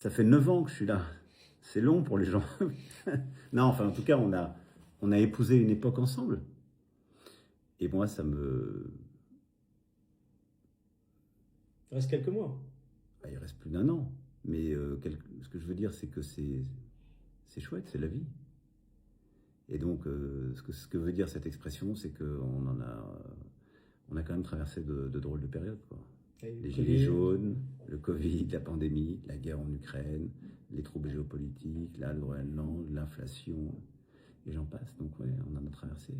Ça fait 9 ans que je suis là. C'est long pour les gens. Non, enfin, en tout cas, on a épousé une époque ensemble. Et moi, ça me... Il reste quelques mois. Il reste plus d'1 an. Mais ce que je veux dire, c'est que c'est chouette, c'est la vie. Et donc, ce que veut dire cette expression, c'est on a quand même traversé de drôles de périodes, quoi. Les gilets jaunes, le Covid, la pandémie, la guerre en Ukraine, les troubles géopolitiques, là, le Groenland, l'inflation, et j'en passe. Donc ouais, on en a traversé.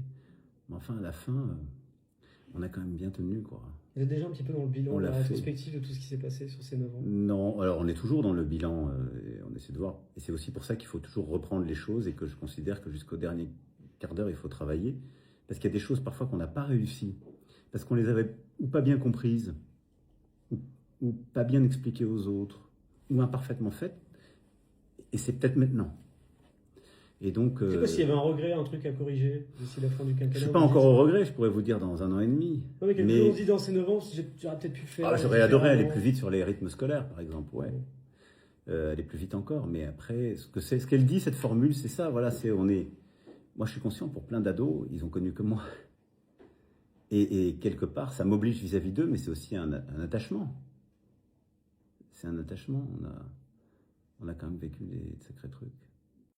Mais enfin, à la fin, on a quand même bien tenu, quoi. Vous êtes déjà un petit peu dans le bilan, On la l'a fait. rétrospective de tout ce qui s'est passé sur ces 9 ans? Non, alors on est toujours dans le bilan, et on essaie de voir. Et c'est aussi pour ça qu'il faut toujours reprendre les choses et que je considère que jusqu'au dernier quart d'heure, il faut travailler. Parce qu'il y a des choses parfois qu'on n'a pas réussi, parce qu'on les avait ou pas bien comprises, ou pas bien expliquées aux autres, ou imparfaitement faites. Et c'est peut-être maintenant. Et donc, C'est quoi s'il y avait un regret, un truc à corriger d'ici la fin du quinquennat? je ne suis pas encore au regret, je pourrais vous dire dans 1 an et demi. Non, mais quelque chose on se dit dans ces 9 ans, j'aurais peut-être pu le faire. J'aurais adoré aller différemment. plus vite sur les rythmes scolaires, par exemple, ouais. Aller plus vite encore, mais après, ce qu'elle dit, cette formule, c'est ça, voilà, moi je suis conscient, pour plein d'ados, ils ont connu que moi. Et quelque part, ça m'oblige vis-à-vis d'eux, mais c'est aussi un attachement. C'est un attachement, on a quand même vécu des sacrés trucs.